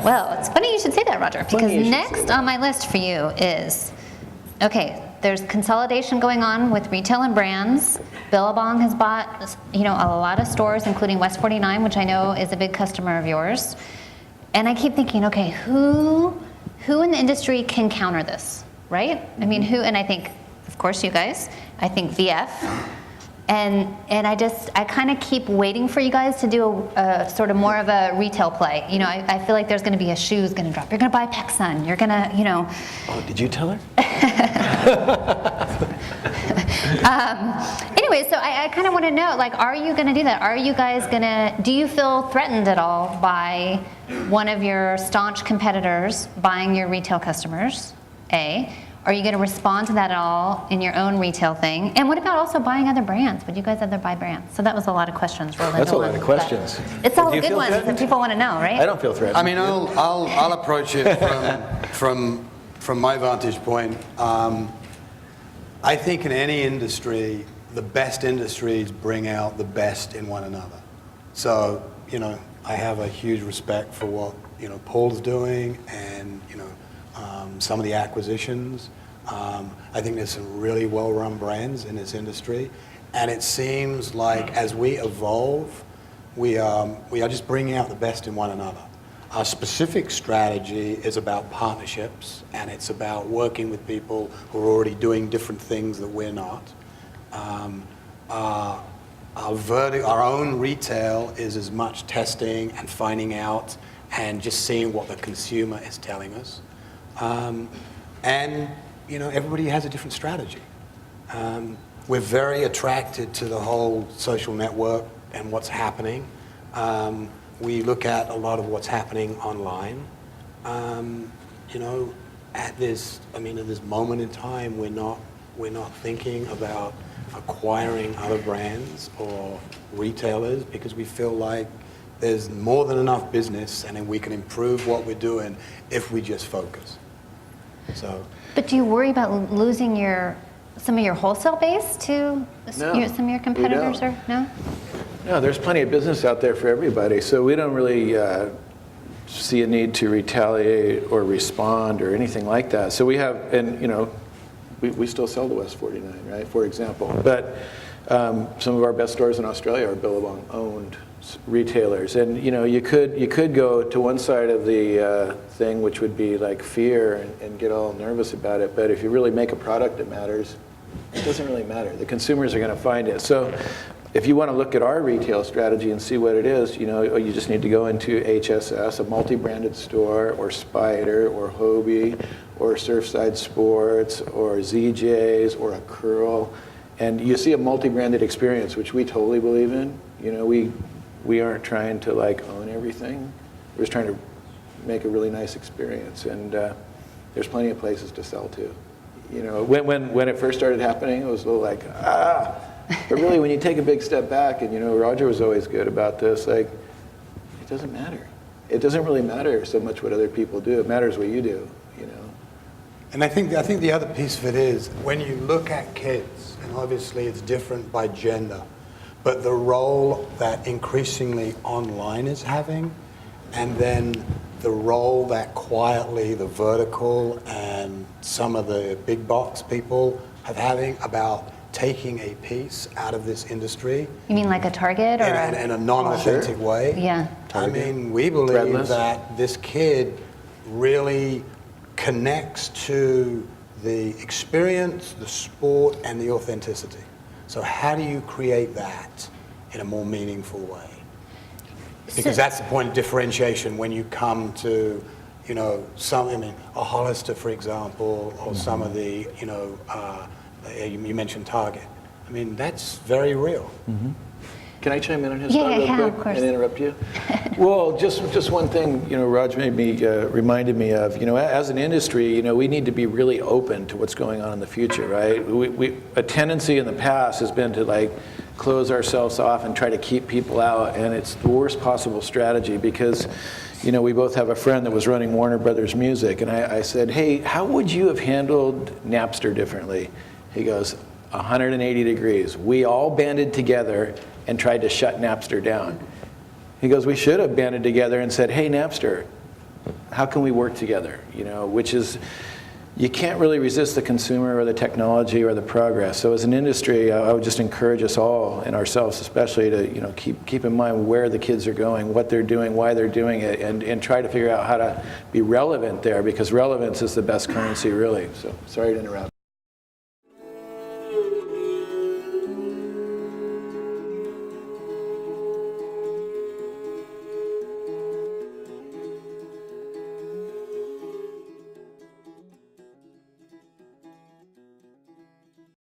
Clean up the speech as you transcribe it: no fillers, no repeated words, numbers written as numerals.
Well, it's funny you should say that, Roger, because next on my list for you is, okay, there's consolidation going on with retail and brands. Billabong has bought, a lot of stores, including West 49, which I know is a big customer of yours. And I keep thinking, okay, who in the industry can counter this, right? I mean, who? And I think, of course, you guys. I think VF. And I kind of keep waiting for you guys to do a sort of more of a retail play. I feel like there's going to be a shoe's going to drop. You're going to buy PacSun. You're going to, Oh, did you tell her? Anyway, so I kind of want to know, are you going to do that? Are you guys going to, do you feel threatened at all by one of your staunch competitors buying your retail customers, A? Are you going to respond to that at all in your own retail thing? And what about also buying other brands? Would you guys ever buy brands? So that was a lot of questions rolled into one. That's a lot of questions. It's all the good ones that people want to know, right? I don't feel threatened. I mean, I'll approach it from my vantage point. I think in any industry, the best industries bring out the best in one another. So, I have a huge respect for what, Paul's doing and, some of the acquisitions. I think there's some really well-run brands in this industry. And it seems like as we evolve, we are just bringing out the best in one another. Our specific strategy is about partnerships, and it's about working with people who are already doing different things that we're not. Our own retail is as much testing and finding out and just seeing what the consumer is telling us. And everybody has a different strategy. We're very attracted to the whole social network and what's happening. We look at a lot of what's happening online. At this moment in time, we're not thinking about acquiring other brands or retailers because we feel like there's more than enough business, and then we can improve what we're doing if we just focus. So. But do you worry about losing some of your wholesale base to some of your competitors? Or no? No, there's plenty of business out there for everybody, so we don't really see a need to retaliate or respond or anything like that. So we have, and we still sell to West 49, right, for example. But some of our best stores in Australia are Billabong-owned retailers, and you could go to one side of the thing, which would be like fear and get all nervous about it. But if you really make a product that matters, it doesn't really matter. The consumers are going to find it. So if you want to look at our retail strategy and see what it is, you just need to go into HSS, a multi-branded store, or Spyder, or Hobie, or Surfside Sports, or ZJ's, or a Curl, and you see a multi-branded experience, which we totally believe in. We aren't trying to own everything. We're just trying to make a really nice experience, and there's plenty of places to sell to. When it first started happening, it was a little but really when you take a big step back, and Roger was always good about this, it doesn't matter. It doesn't really matter so much what other people do. It matters what you do, And I think the other piece of it is when you look at kids, and obviously it's different by gender, but the role that increasingly online is having, and then the role that quietly the vertical and some of the big box people have having about taking a piece out of this industry. You mean like a Target? Or in a non-authentic way. Yeah. Target. We believe that this kid really connects to the experience, the sport, and the authenticity. So how do you create that in a more meaningful way? Because that's the point of differentiation when you come to, a Hollister, for example, or some of the, you mentioned Target. That's very real. Mm-hmm. Can I chime in on his thought real quick of course. and interrupt you? Well, just one thing, Raj reminded me of, as an industry, we need to be really open to what's going on in the future, right? A tendency in the past has been to close ourselves off and try to keep people out, and it's the worst possible strategy because, we both have a friend that was running Warner Brothers Music, and I said, hey, how would you have handled Napster differently? He goes, 180 degrees. We all banded together and tried to shut Napster down. He goes, we should have banded together and said, hey, Napster, how can we work together? Which is, you can't really resist the consumer or the technology or the progress. So as an industry, I would just encourage us all, and ourselves especially, to keep in mind where the kids are going, what they're doing, why they're doing it, and try to figure out how to be relevant there, because relevance is the best currency, really. So sorry to interrupt.